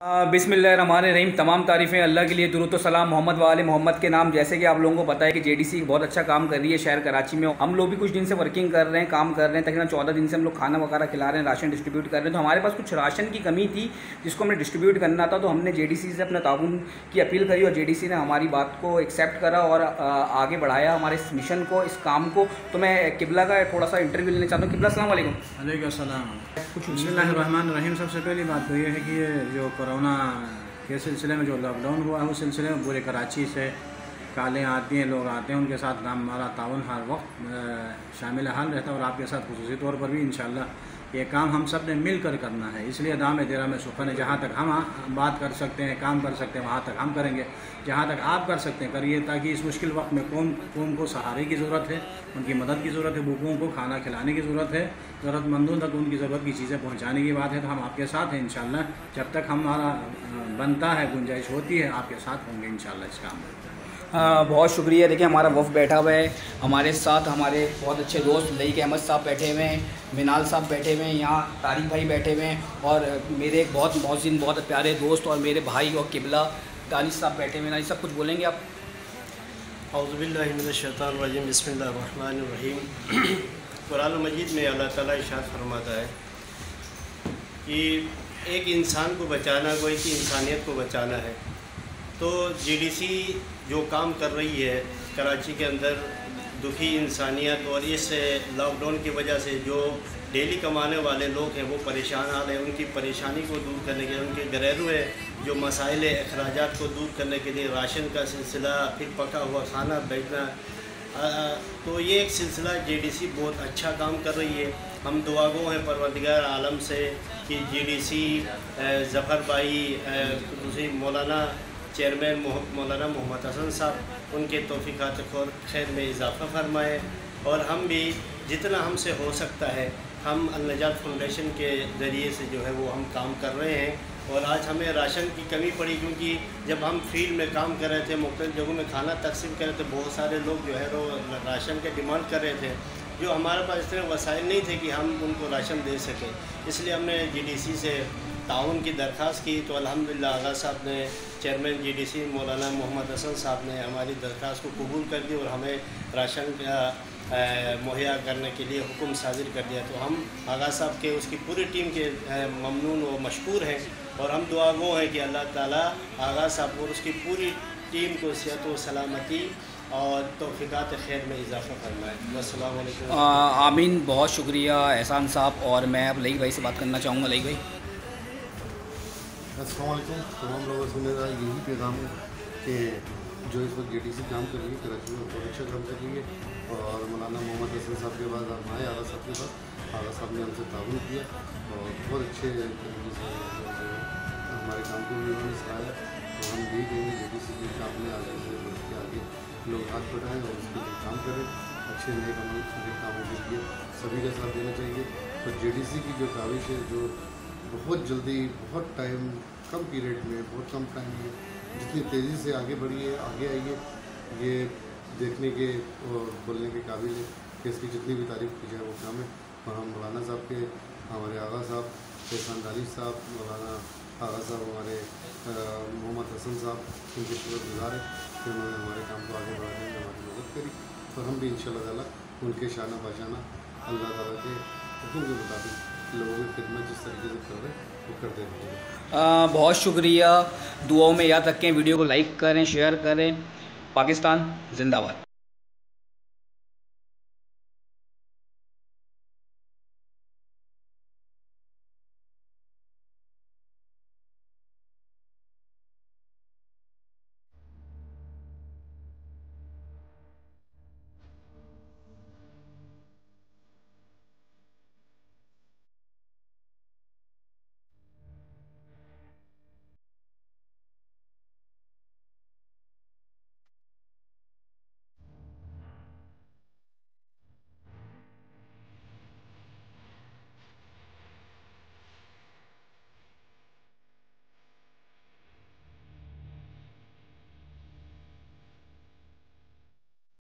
बिस्मिल्लाहिर्रहमानिर्रहीम। तमाम तारीफ़ें अल्लाह के लिए, दुरूद व सलाम मोहम्मद वाले मोहम्मद के नाम। जैसे कि आप लोगों को पता है कि जेडीसी बहुत अच्छा काम कर रही है शहर कराची में। हम लोग भी कुछ दिन से वर्किंग कर रहे हैं, काम कर रहे हैं। तकरीबन 14 दिन से हम लोग खाना वगैरह खिला रहे हैं, राशन डिस्ट्रीब्यूट कर रहे हैं। तो हमारे पास कुछ राशन की कमी थी जिसको हमें डिस्ट्रीब्यूट करना था। तो हमने जेडीसी से अपना ताउन की अपील करी और जेडीसी ने हमारी बात को एक्सेप्ट करा और आगे बढ़ाया हमारे इस मिशन को, इस काम को। तो मैं किबला का थोड़ा सा इंटरव्यू लेना चाहता हूँ। किबला अस्सलाम वालेकुम। वालेकुम सलाम। बिस्मिल्लाहिर्रहमानिर्रहीम। सबसे पहली बात तो ये है कि ये जो कोरोना के सिलसिले में जो लॉकडाउन हुआ है उस सिलसिले में पूरे कराची से कालें आती हैं, लोग आते हैं, उनके साथ हमारा ताउन हर वक्त शामिल हाल रहता है और आपके साथ खुसूसी तौर पर भी इंशाअल्लाह ये काम हम सब ने मिल कर करना है। इसलिए दाम तेरा में सुखन है। जहाँ तक हम बात कर सकते हैं, काम कर सकते हैं, वहाँ तक हम करेंगे। जहाँ तक आप कर सकते हैं करिए, ताकि इस मुश्किल वक्त में कौम को सहारे की ज़रूरत है, उनकी मदद की ज़रूरत है, भूखों को खाना खिलाने की ज़रूरत है, ज़रूरतमंदों तक उनकी ज़रूरत की चीज़ें पहुँचाने की बात है। तो हम आपके साथ हैं इंशाअल्लाह। जब तक हमारा बनता है, गुंजाइश होती है, आपके साथ होंगे इंशाअल्लाह इस काम में। बहुत शुक्रिया। देखिए हमारा वफ़ बैठा हुआ है, हमारे साथ हमारे बहुत अच्छे दोस्त लईक अहमद साहब बैठे हुए हैं, मिनाल साहब बैठे हुए हैं, यहाँ तारिक भाई बैठे हुए हैं और मेरे एक बहुत मौज़िन बहुत प्यारे दोस्त और मेरे भाई और किबला दानिश साहब बैठे हुए हैं। दानिश साहब कुछ बोलेंगे आप? औज़ु बिल्लाहि मिनश शैतानिर रजीम। बिस्मिल्लाहिर रहमानिर रहीम। कुरान मजीद में अल्लाह ताला इरशाद फरमाता है कि एक इंसान को बचाना कोई की इंसानियत को बचाना है। तो जेडीसी जो काम कर रही है कराची के अंदर, दुखी इंसानियत और इस लॉकडाउन की वजह से जो डेली कमाने वाले लोग हैं वो परेशान हाल है, उनकी परेशानी को दूर करने के लिए, उनके घरेलू है जो मसाइल अखराजात को दूर करने के लिए राशन का सिलसिला, फिर पका हुआ खाना भेजना, तो ये एक सिलसिला जेडीसी बहुत अच्छा काम कर रही है। हम दुआगो हैं परवरदिगार आलम से कि जेडीसी ज़फ़र भाई, दूसरी मौलाना चेयरमैन मौलाना मोहम्मद हसन साहब, उनके तौफ़ीक़ात और खैर में इजाफ़ा फरमाए। और हम भी जितना हमसे हो सकता है हम अल-नजात फाउंडेशन के ज़रिए से जो है वो हम काम कर रहे हैं। और आज हमें राशन की कमी पड़ी क्योंकि जब हम फील्ड में काम कर रहे थे, मुख्तलिफ़ जगहों में खाना तकसीम कर रहे थे, बहुत सारे लोग जो है वो राशन के डिमांड कर रहे थे, जो हमारे पास इतने वसाइल नहीं थे कि हम उनको राशन दे सकें। इसलिए हमने जीडीसी से ताउन की दरख्वास्त की। तो अल्हम्दुलिल्लाह आगा साहब ने, चेयरमैन जीडीसी मौलाना मोहम्मद हसन साहब ने हमारी दरख्वास्त को कबूल कर दी और हमें राशन मुहैया करने के लिए हुक्म साजिर कर दिया। तो हम आगा साहब के उसकी पूरी टीम के ममनून व मशकूर हैं और हम दुआगो हैं कि अल्लाह ताला आगा साहब और उसकी पूरी टीम को सेहत व सलामती और तौफ़ीक़ात खैर में इजाफ़ा फरमाए। अस्सलाम वालेकुम। आमीन। बहुत शुक्रिया एहसान साहब। और मैं अब लईक भाई से बात करना चाहूँगा। लईक भाई अस्सलाम वालेकुम। तमाम लोगों से मेरा यही पैगाम है कि जो इस वक्त जेडीसी काम कर रही है कराची में बहुत अच्छा काम कर रही है। और मौलाना मोहम्मद हसन साहब के बाद हम आए आगा साहब के पास, आगा साहब ने हमसे ताउन किया और बहुत अच्छे तरीके से हमारे काम को भी उन्होंने सराहा। तो हम यही कहेंगे जेडीसी के काम में आगे से बढ़ के आगे लोग हाथ बढ़ाएँ और उसके लिए काम करें। अच्छे नए कामों के लिए सभी का साथ देना चाहिए। तो जेडीसी की जो काविश है, जो बहुत जल्दी, बहुत टाइम कम पीरियड में, बहुत कम टाइम में जितनी तेज़ी से आगे बढ़ी है, आगे आई है, ये देखने के और बोलने के काबिल है कि इसकी जितनी भी तारीफ़ की जाए वो कम है। और हम मौलाना साहब के, हमारे आगा साहब, एहसान दानिश साहब, मौलाना आगा साहब, हमारे मोहम्मद हसन साहब, उनके शुक्रगुज़ार हैं कि उन्होंने हमारे काम को आगे बढ़ाने में हमारी मदद करी। और हम भी इंशाअल्लाह ताला उनके शाना बाशाना अल्लाह ताला के हुक्म के मुताबिक लोगों की खिदमत जिस तरीके से कर रहे हैं वो करते रहेंगे। बहुत शुक्रिया। दुआओं में याद रखें, वीडियो को लाइक करें, शेयर करें। पाकिस्तान जिंदाबाद।